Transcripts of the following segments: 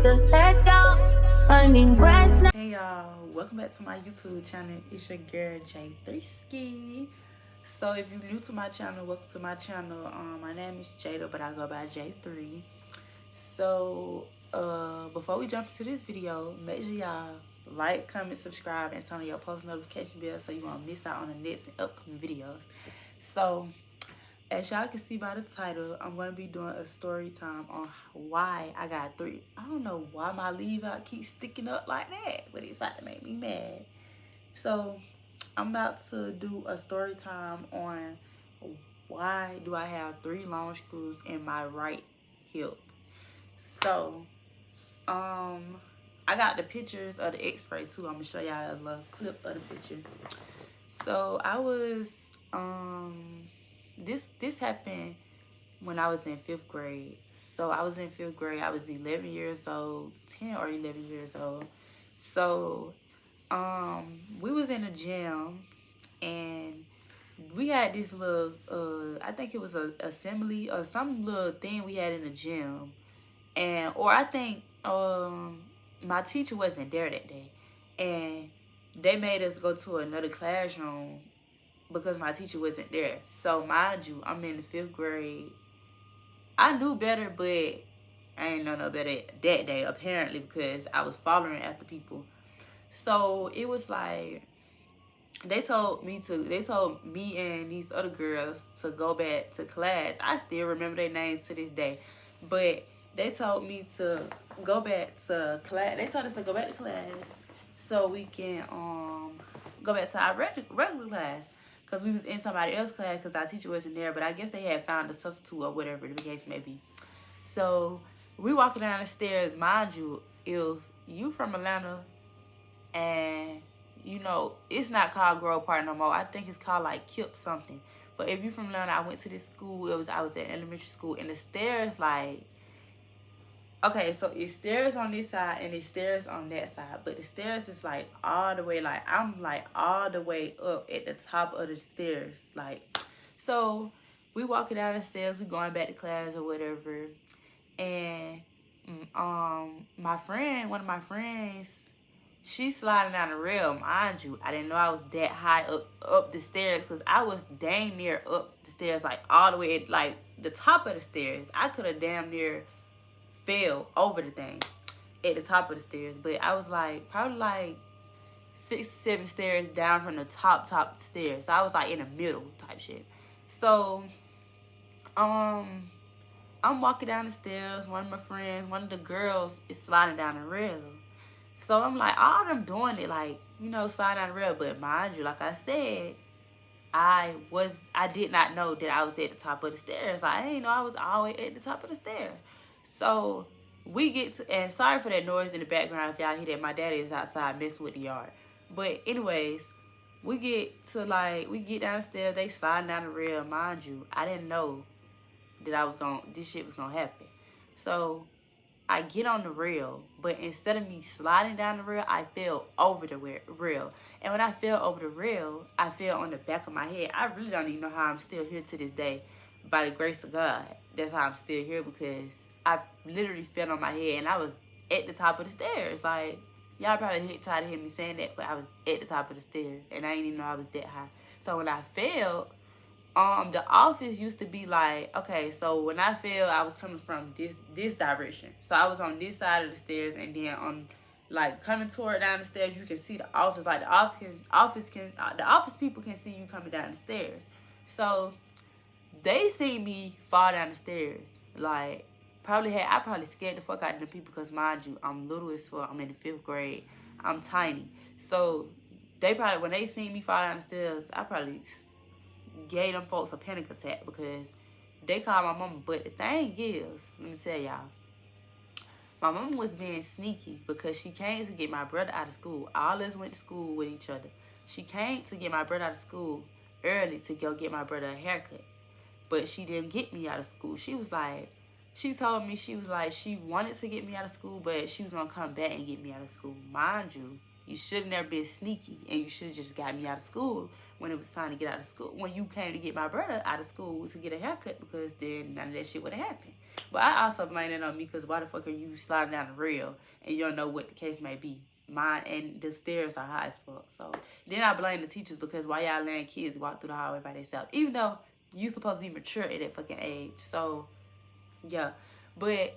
the heck out. Finding rest now. Hey y'all, welcome back to my YouTube channel. It's your girl J3ski. So if you're new to my channel, welcome to my channel. My name is Jada, but I go by J3. So before we jump into this video, make sure y'all like, comment, subscribe, and turn on your post notification bell so you won't miss out on the next and upcoming videos. So as y'all can see by the title, I'm going to be doing a story time on why I got 3. I don't know why my leave out keeps sticking up like that, but it's about to make me mad. So I'm about to do a story time on why do I have 3 long screws in my right hip. So I got the pictures of the x-ray too. I'm going to show y'all a little clip of the picture. So I was this happened when I was in 5th grade. So I was in 5th grade. I was 11 years old, 10 or 11 years old. So we was in a gym and we had this little I think it was a assembly or some little thing we had in the gym. Or I think my teacher wasn't there that day, and they made us go to another classroom because my teacher wasn't there. So mind you, I'm in the 5th grade. I knew better, but I ain't know no better that day apparently because I was following after people. So it was like they told me and these other girls to go back to class. I still remember their names to this day, but they told me to go back to class. They told us to go back to class so we can go back to our regular class. Because we was in somebody else's class because our teacher wasn't there. But I guess they had found a substitute or whatever the case may be. So we walking down the stairs. Mind you, if you from Atlanta and, you know, it's not called Grove Park no more. I think it's called like Kip something. But if you from Atlanta, I went to this school. I was at elementary school. And the stairs like... Okay, so it's stairs on this side and it's stairs on that side. But the stairs is like all the way, like I'm like all the way up at the top of the stairs. Like, so we walking down the stairs, we going back to class or whatever. And my friend, one of my friends, she's sliding down the rail. Mind you, I didn't know I was that high up the stairs because I was dang near up the stairs, like all the way at like the top of the stairs. I could have damn near fell over the thing at the top of the stairs, but I was like probably like 6 or 7 stairs down from the top stairs. So I was like in the middle type shit. So I'm walking down the stairs. One of my friends, one of the girls is sliding down the rail. So I'm like, all them doing it, like, you know, sliding down the rail. But mind you, like I said, I did not know that I was at the top of the stairs. Like, I didn't know I was always at the top of the stairs. So we get to, and sorry for that noise in the background if y'all hear that. My daddy is outside messing with the yard. But anyways, we get down the stairs, they sliding down the rail. Mind you, I didn't know that this shit was gonna happen. So I get on the rail, but instead of me sliding down the rail, I fell over the rail. And when I fell over the rail, I fell on the back of my head. I really don't even know how I'm still here to this day. By the grace of God, that's how I'm still here, because I literally fell on my head and I was at the top of the stairs. Like, y'all probably tired of hearing me saying that, but I was at the top of the stairs and I didn't even know I was that high. So when I fell, the office used to be like, okay, so when I fell, I was coming from this direction. So I was on this side of the stairs, and then on like coming toward down the stairs, you can see the office. Like the office people can see you coming down the stairs. So they see me fall down the stairs. Like, I probably scared the fuck out of the people because, mind you, I'm little as fuck. I'm in the 5th grade. I'm tiny. So they probably, when they see me fall down the stairs, I probably gave them folks a panic attack because they called my mama. But the thing is, let me tell y'all, my mama was being sneaky because she came to get my brother out of school. All of us went to school with each other. She came to get my brother out of school early to go get my brother a haircut. But she didn't get me out of school. She told me, she was like, she wanted to get me out of school, but she was going to come back and get me out of school. Mind you, you should have never been sneaky, and you should have just got me out of school when it was time to get out of school. When you came to get my brother out of school to get a haircut, because then none of that shit would have happened. But I also blame it on me because why the fuck are you sliding down the rail and you don't know what the case may be? And the stairs are high as fuck. So then I blame the teachers because why y'all letting kids walk through the hallway by themselves, even though you supposed to be mature at that fucking age. So yeah, but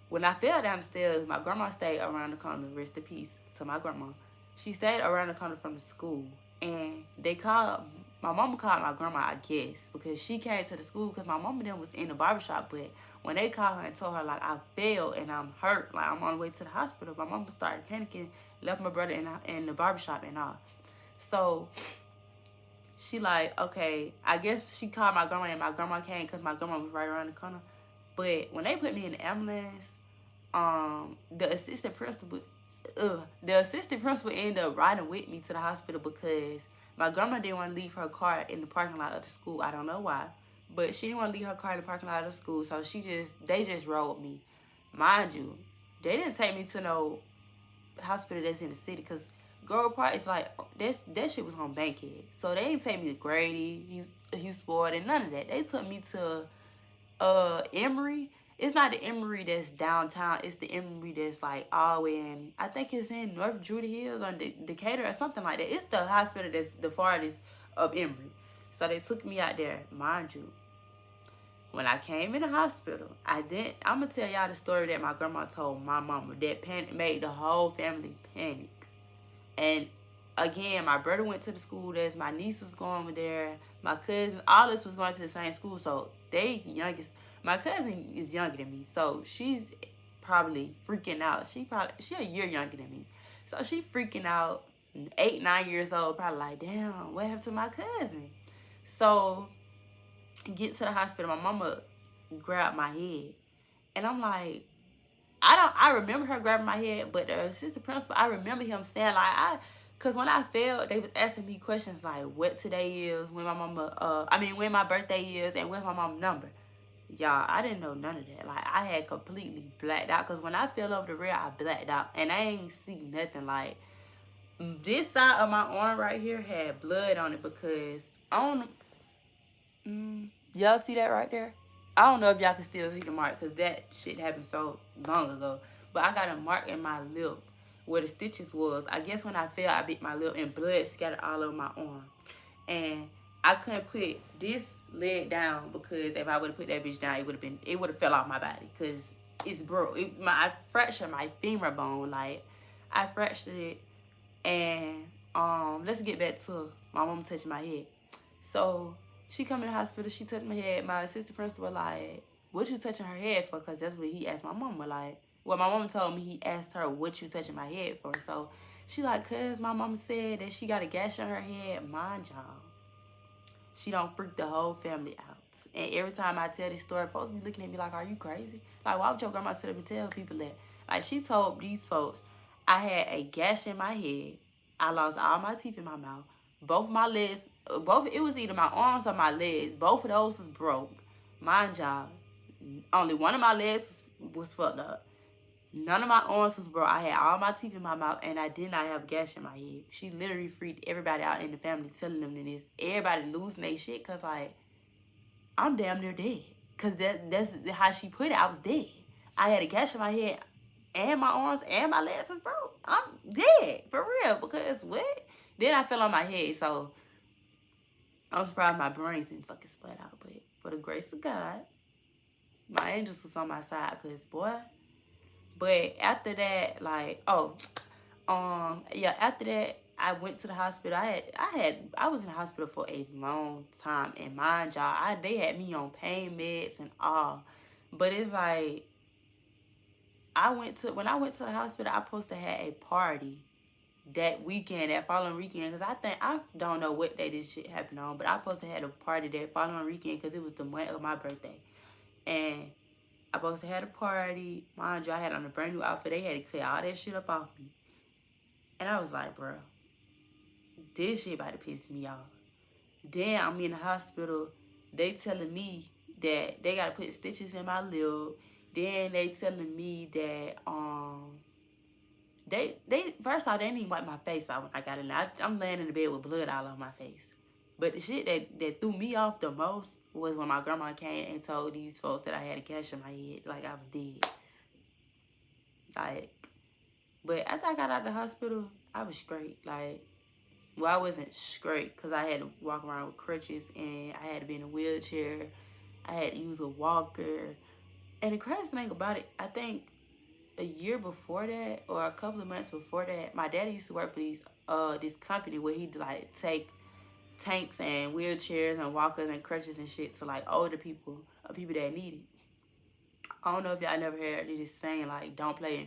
when I fell down the stairs, my grandma stayed around the corner. Rest in peace to my grandma. She stayed around the corner from the school, and my mama called my grandma, I guess, because she came to the school because my mama then was in the barbershop. But when they called her and told her, like, I fell and I'm hurt, like, I'm on the way to the hospital, my mama started panicking, left my brother in the barbershop and all. So she like, okay, I guess she called my grandma and my grandma came because my grandma was right around the corner. But when they put me in the ambulance, the assistant principal ended up riding with me to the hospital because my grandma didn't want to leave her car in the parking lot of the school. I don't know why, but she didn't want to leave her car in the parking lot of the school, so they just rode me. Mind you, they didn't take me to no hospital that's in the city because Girl Park is like that shit was on Bankhead, so they didn't take me to Grady, Hughes-Sport, and none of that. They took me to Emory. It's not the Emory that's downtown. It's the Emory that's like all the way in, I think it's in North Drury Hills or Decatur or something like that. It's the hospital that's the farthest of Emory. So they took me out there. Mind you, when I came in the hospital, I'm going to tell y'all the story that my grandma told my mama that made the whole family panic. And again, my brother went to the school. There's my niece was going there. My cousin, all this was going to the same school. So my cousin is younger than me. So she's probably freaking out. She a year younger than me. So she freaking out, 8, 9 years old, probably like, damn, what happened to my cousin? So get to the hospital, my mama grabbed my head. And I'm like, I remember her grabbing my head, but the assistant principal, I remember him saying, like, because when I fell, they was asking me questions like what today is, when my birthday is, and what's my mom's number. Y'all, I didn't know none of that. Like, I had completely blacked out, because when I fell over the rail, I blacked out, and I ain't see nothing. Like, this side of my arm right here had blood on it, because y'all see that right there? I don't know if y'all can still see the mark because that shit happened so long ago. But I got a mark in my lip where the stitches was. I guess when I fell, I bit my lip and blood scattered all over my arm. And I couldn't put this leg down because if I would have put that bitch down, it would have fell off my body because it's broke. I fractured my femur bone. Like, I fractured it. And let's get back to my mom touching my head. So she come in the hospital, she touched my head. My assistant principal like, what you touching her head for? Because that's what he asked my mama. Like, well, my mama told me he asked her, what you touching my head for? So she like, cause my mama said that she got a gash on her head. Mind y'all, she don't freak the whole family out. And every time I tell this story, folks be looking at me like, are you crazy? Like, why would your grandma sit up and tell people that? Like, she told these folks, I had a gash in my head. I lost all my teeth in my mouth. Both my legs, it was either my arms or my legs. Both of those was broke. Mind y'all, only one of my legs was fucked up. None of my arms was broke. I had all my teeth in my mouth, and I did not have a gash in my head. She literally freaked everybody out in the family, telling them this. Everybody losing their shit, because, like, I'm damn near dead. Because that's how she put it. I was dead. I had a gash in my head, and my arms and my legs was broke. I'm dead, for real, because what? Then I fell on my head, so I'm surprised my brains didn't fucking split out. But for the grace of God, my angels was on my side, because, boy. But after that, like, after that, I went to the hospital. I was in the hospital for a long time, and mind y'all, they had me on pain meds and all. But it's like, when I went to the hospital, I supposed to have a party that following weekend, because I don't know what day this shit happened on, but I supposed to have a party that following weekend because it was the month of my birthday. And I supposed to have a party. Mind you, I had on a brand new outfit. They had to clear all that shit up off me. And I was like, bro, this shit about to piss me off. Then I'm in the hospital. They telling me that they got to put stitches in my lip. Then they telling me that, first off, they didn't even wipe my face out when I got in there. I'm laying in the bed with blood all over my face. But the shit that threw me off the most was when my grandma came and told these folks that I had a gash in my head, like I was dead. Like, but after I got out of the hospital, I was straight. Like, well, I wasn't straight because I had to walk around with crutches and I had to be in a wheelchair. I had to use a walker. And the crazy thing about it, I think a year before that or a couple of months before that, my daddy used to work for this company where he'd like take tanks and wheelchairs and walkers and crutches and shit to like older people or people that need it. I don't know if y'all never heard this saying like don't play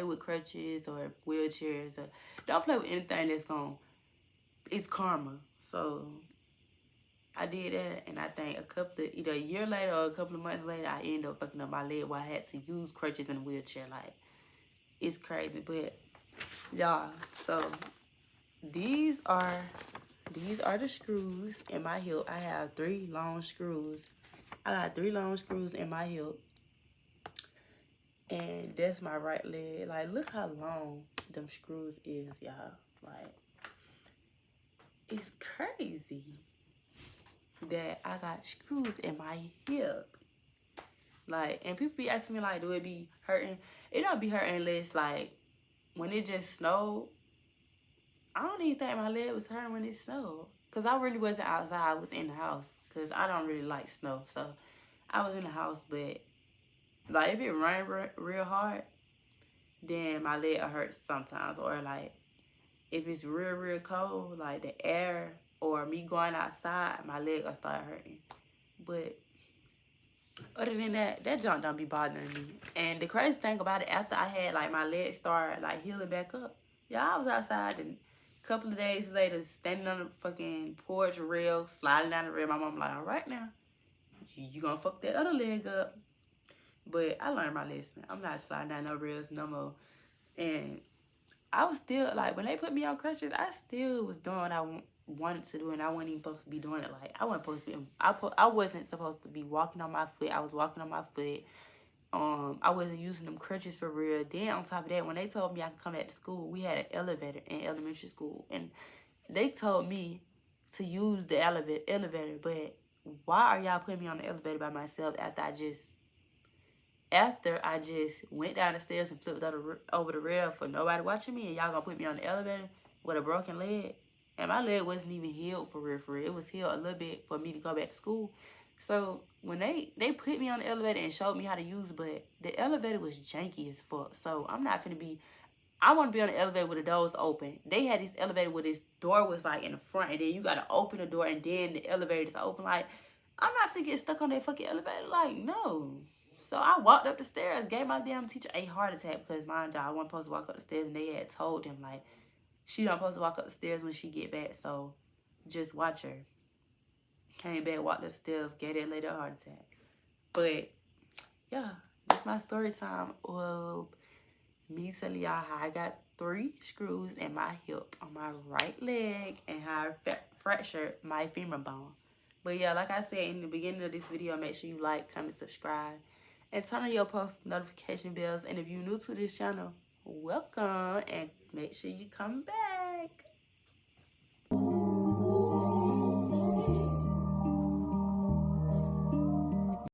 with crutches or wheelchairs or don't play with anything that's it's karma. So I did that, and I think either a year later or a couple of months later, I ended up fucking up my leg where I had to use crutches in a wheelchair. Like, it's crazy, but y'all. So these are the screws in my hip. I have 3 long screws. I got 3 long screws in my hip, and that's my right leg. Like, look how long them screws is, y'all. Like, it's crazy that I got screws in my hip. Like, and people be asking me, like, do it be hurting? It don't be hurting unless, like, when it just snowed. I don't even think my leg was hurting when it snowed. Because I really wasn't outside. I was in the house. Because I don't really like snow. So, I was in the house. But, like, if it rained real hard, then my leg will hurt sometimes. Or, like, if it's real cold, like the air or me going outside, my leg will start hurting. But other than that, that junk don't be bothering me. And the crazy thing about it, after I had like my legs start like healing back up, yeah, I was outside and a couple of days later standing on the fucking porch rail, sliding down the rail. My mom like, all right now, you gonna fuck that other leg up. But I learned my lesson. I'm not sliding down no rails no more. And I was still, like, when they put me on crutches, I still was doing what I wanted to do, and I wasn't even supposed to be doing it. Like, I wasn't supposed to be walking on my foot. I was walking on my foot. I wasn't using them crutches for real. Then, on top of that, when they told me I could come back to school, we had an elevator in elementary school, and they told me to use the elevator, but why are y'all putting me on the elevator by myself after I just went down the stairs and flipped over the rail for nobody watching me, and y'all gonna put me on the elevator with a broken leg? And my leg wasn't even healed for real. It was healed a little bit for me to go back to school. So when they put me on the elevator and showed me how to use it, but the elevator was janky as fuck. So I'm not finna be, I want to be on the elevator with the doors open. They had this elevator where this door was like in the front, and then you gotta open the door, and then the elevator is open. Like, I'm not finna get stuck on that fucking elevator. Like, no. So I walked up the stairs, gave my damn teacher a heart attack because, mind y'all, I wasn't supposed to walk up the stairs, and they had told him, like, she not supposed to walk up the stairs when she get back, so just watch her. Came back, walked up the stairs, gave that lady a heart attack. But, yeah, that's my story time of me telling y'all how I got 3 screws in my hip on my right leg and how I fractured my femur bone. But, yeah, like I said in the beginning of this video, make sure you like, comment, subscribe, and turn on your post notification bells. And if you're new to this channel, welcome, and make sure you come back.